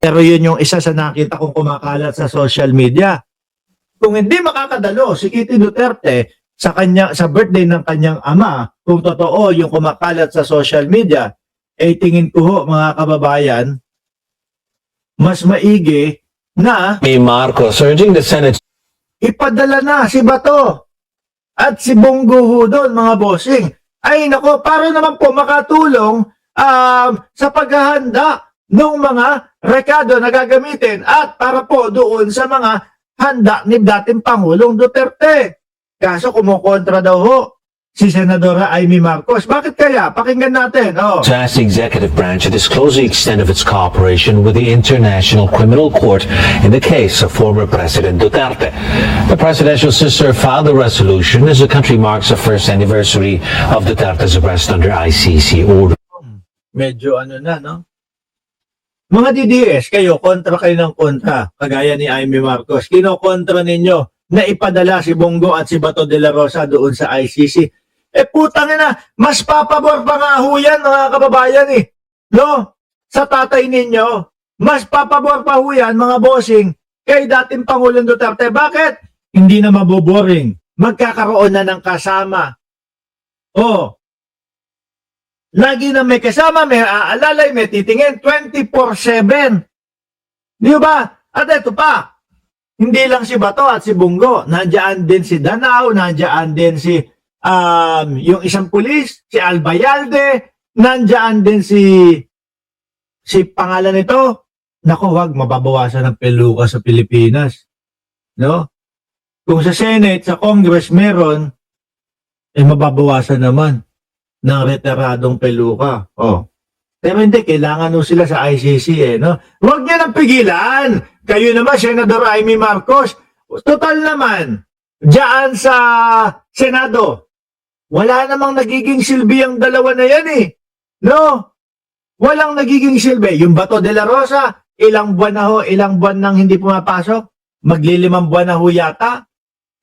Pero yun yung isa sa nakita kong kumakalat sa social media. Kung hindi makakadalo si Kitty Duterte sa birthday ng kanyang ama, kung totoo yung kumakalat sa social media, tingin ko ho, mga kababayan, mas maigi na Marcos urging the Senate ipadala na si Bato at si Bongo ho doon, mga bossing. Ay nako, para naman po makatulong sa paghahanda ng mga rekado na gagamitin at para po doon sa mga handa ni dating Pangulong Duterte. Kaso kumukontra daw ho si Senadora Amy Marcos. Bakit kaya? Pakinggan natin. to ask the executive branch to disclose the extent of its cooperation with the International Criminal Court in the case of former President Duterte. The presidential sister filed a resolution as the country marks the first anniversary of Duterte's arrest under ICC order. Medyo ano na, no? Mga DDS, kayo, kontra kayo ng kontra. Kagaya ni Amy Marcos. Kinokontra ninyo na ipadala si Bongo at si Bato de la Rosa doon sa ICC. Putang ina, mas papabor pa nga ho yan, mga kababayan eh. No? Sa tatay ninyo, mas papabor pa ho yan, mga bossing, kay dating Pangulong Duterte. Bakit? Hindi na maboboring. Magkakaroon na ng kasama. Oh. Lagi na may kasama, may aalalay, may titingin, 24/7. Di ba? At ito pa, hindi lang si Bato at si Bongo, nandiyan din si Danao, nandiyan din si yung isang pulis, si Albayalde, nandiyan din si pangalan nito. Naku, wag, mababawasan ng peluka sa Pilipinas. No? Kung sa Senate, sa Congress meron, mababawasan naman ng retiradong peluka. Oh. Pero hindi, kailangan nyo sila sa ICC no? Huwag niya nang pigilan. Kayo naman, Senador Amy Marcos, total naman, diyan sa Senado, wala namang nagiging silbi ang dalawa na yan eh. No? Walang nagiging silbi. Yung Bato de la Rosa, ilang buwan na ho, ilang buwan nang hindi pumapasok, maglilimang buwan na ho yata,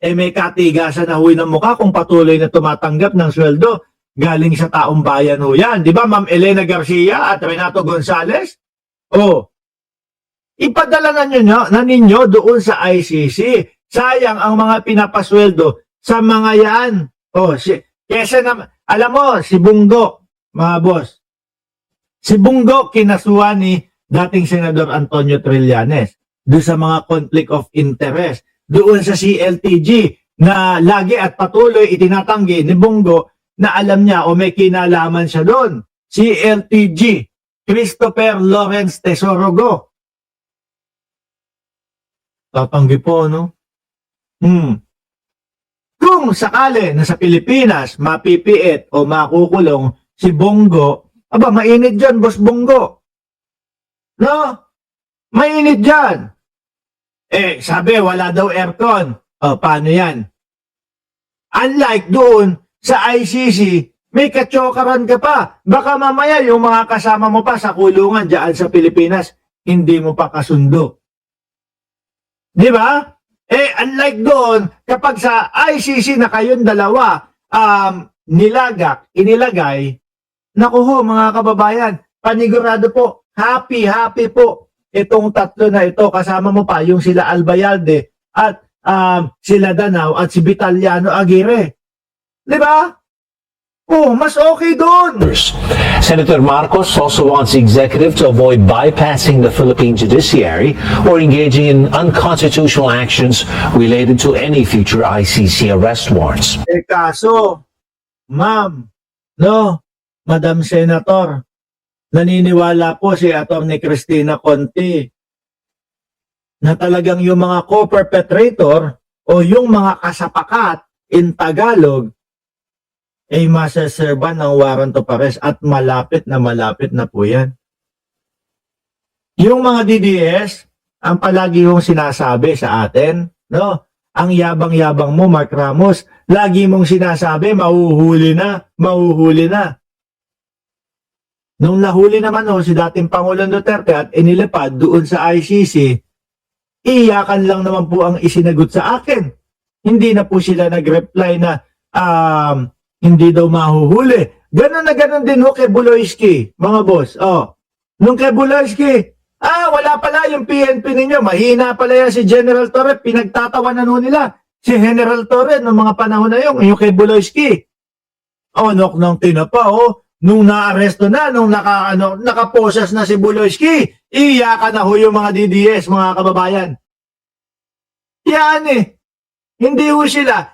may katigasan na ho ng mukha kung patuloy na tumatanggap ng sweldo galing sa taong bayan ho yan. Di ba, Ma'am Elena Garcia at Renato Gonzales? Oh, ipadala na ninyo doon sa ICC. Sayang ang mga pinapasweldo sa mga yan. Oh, kesa na, alam mo, si Bongo, mga boss, si Bongo kinasuhan ni dating Senador Antonio Trillanes doon sa mga conflict of interest, doon sa CLTG na lagi at patuloy itinatanggi ni Bongo na alam niya o may kinalaman siya doon. CLTG, Christopher Lawrence Tesorogo. Tatanggi po, no? Kung sakali na sa Pilipinas mapipiit o makukulong si Bongo, aba, mainit dyan, Boss Bongo. No? Mainit dyan. Sabi, wala daw aircon. Paano yan? Unlike doon sa ICC, may katsokaran ka pa. Baka mamaya yung mga kasama mo pa sa kulungan dyan sa Pilipinas, hindi mo pa kasundo. Di ba? Unlike doon, kapag sa ICC na kayong dalawa inilagay, naku ho, mga kababayan, panigurado po, happy po itong tatlo na ito. Kasama mo pa yung sila Albayalde at sila Danao at si Vitaliano Aguirre. Di ba? Oh, mas okay doon. Senator Marcos also wants the executive to avoid bypassing the Philippine judiciary or engaging in unconstitutional actions related to any future ICC arrest warrants. Kaso, ma'am, no, Madam Senator, naniniwala po si Atty. Cristina Conti na talagang yung mga co-perpetrator o yung mga kasapakat in Tagalog ay masaserban ng warrant of arrest at malapit na po yan. Yung mga DDS, ang palagi yung sinasabi sa atin, no? Ang yabang-yabang mo, Mark Ramos, lagi mong sinasabi, mahuhuli na. Nung nahuli naman si dating Pangulong Duterte at inilipad doon sa ICC, iyakan lang naman po ang isinagot sa akin. Hindi na po sila nag-reply na hindi daw mahuhuli. Ganon na ganon din kay Buloyski, mga boss. Nung kay Buloyski, wala pala, yung PNP ninyo, mahina pala yan si General Torre, pinagtatawanan ho nila si General Torre noong mga panahon na yun, yung kay Buloyski. Nok nang tinapa, nung naaresto na, nung nakaposas na si Buloyski, iyakan na ho yung mga DDS, mga kababayan. Yan hindi ho sila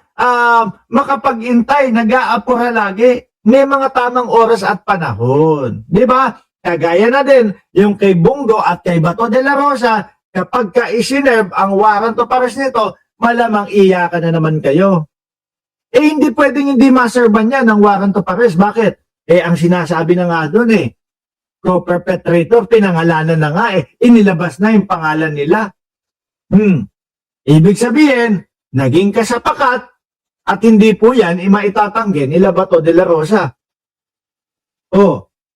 makapag-intay, nag-aapura lagi. May mga tamang oras at panahon. Di ba? Kagaya na din yung kay Bongo at kay Bato de la Rosa, kapag ka-isinerve ang warrant of arrest nito, malamang iyakan na naman kayo. Hindi pwedeng hindi maserban yan ng warrant of arrest. Bakit? Ang sinasabi na nga doon co-perpetrator, pinangalanan na nga inilabas na yung pangalan nila. Ibig sabihin, naging kasapakat at hindi po yan maitatanggi nila Bato de la Rosa.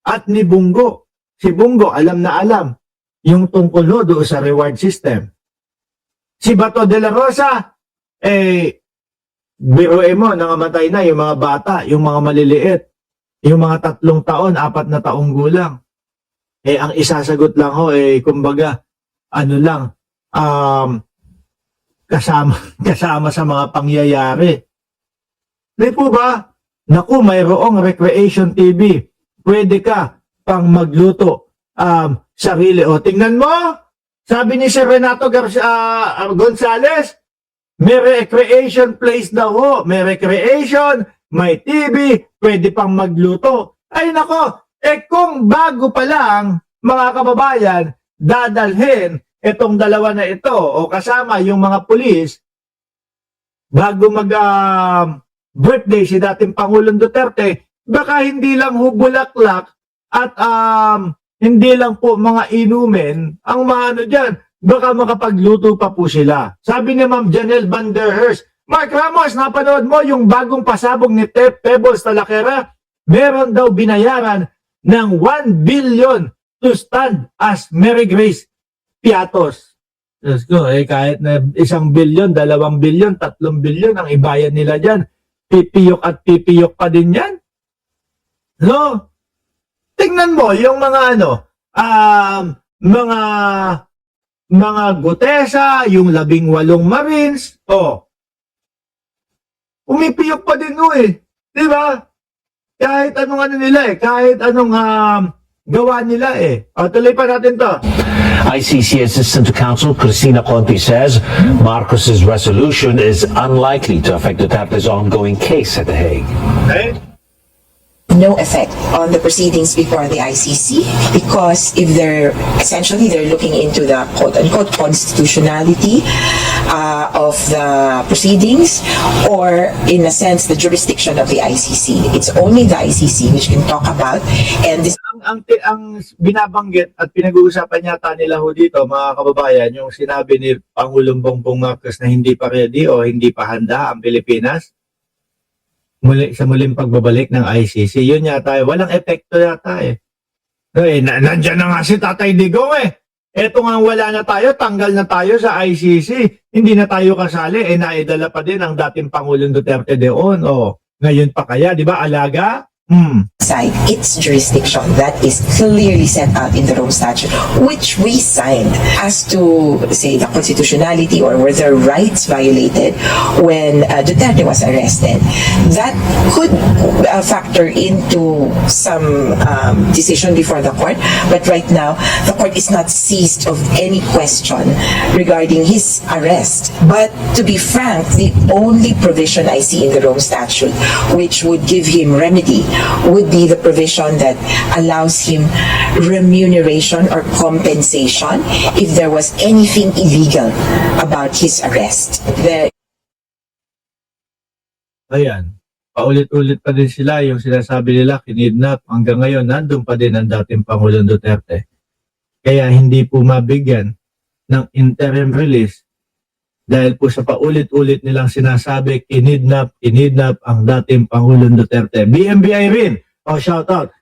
At ni Bongo. Si Bongo, alam na alam yung tungkol doon sa reward system. Si Bato de la Rosa, biruin mo, nangamatay na yung mga bata, yung mga maliliit, yung mga 3 taon, 4 na taong gulang. Ang isasagot lang kumbaga, kasama sa mga pangyayari. Di po ba? Naku, mayroong Recreation TV. Pwede ka pang magluto sarili. Tingnan mo, sabi ni Sir Renato Gonzales, may recreation place daw ho. May recreation, may TV, pwede pang magluto. Ay nako, kung bago pa lang, mga kababayan, dadalhin itong dalawa na ito o kasama yung mga pulis bago birthday si dating Pangulong Duterte, baka hindi lang bulaklak at hindi lang po mga inumin ang mga dyan. Baka makapagluto pa po sila. Sabi ni Ma'am Janelle Van der Herst, Mark Ramos, napanood mo yung bagong pasabog ni Pebbles Talaquera? Meron daw binayaran ng 1 billion to stand as Mary Grace Piatos. Let's go. Kahit na 1 billion, 2 billion, 3 billion ang ibayan nila dyan. Pipiyok at pipiyok pa din yan. No? Tingnan mo yung mga mga Gutesa, yung 18 Marines, umipiyok pa din di ba? Kahit anong nila kahit anong gawa nila tuloy pa natin to. ICC Assistant to Counsel Cristina Conti says Marcos's resolution is unlikely to affect Duterte's ongoing case at The Hague. Okay? No effect on the proceedings before the ICC because if they're looking into the quote-unquote constitutionality of the proceedings or in a sense the jurisdiction of the ICC. It's only the ICC which can talk about and this ang binabanggit at pinag-uusapan yata nila dito mga kababayan yung sinabi ni Pangulong Bongbong Marcos na hindi pa ready o hindi pa handa ang Pilipinas sa muling pagbabalik ng ICC. Yun yata walang epekto yata nandiyan na nga si Tatay Digong eto nga wala na tayo, tanggal na tayo sa ICC, hindi na tayo kasali, naidala pa din ang dating Pangulong Duterte doon. Ngayon pa kaya, di ba, alaga? side its jurisdiction that is clearly set out in the Rome Statute, which we signed as to, say, the constitutionality or were there rights violated when Duterte was arrested. That could factor into some decision before the court, but right now, the court is not seized of any question regarding his arrest. But to be frank, the only provision I see in the Rome Statute which would give him remedy would be the provision that allows him remuneration or compensation if there was anything illegal about his arrest. Ayan, paulit-ulit pa din sila yung sinasabi nila kinidnap. Hanggang ngayon, nandun pa din ang dating Pangulong Duterte. Kaya hindi po mabigyan ng interim release dahil po sa paulit-ulit nilang sinasabi kinidnap ang dating Pangulong Duterte. BMBI rin, shout out.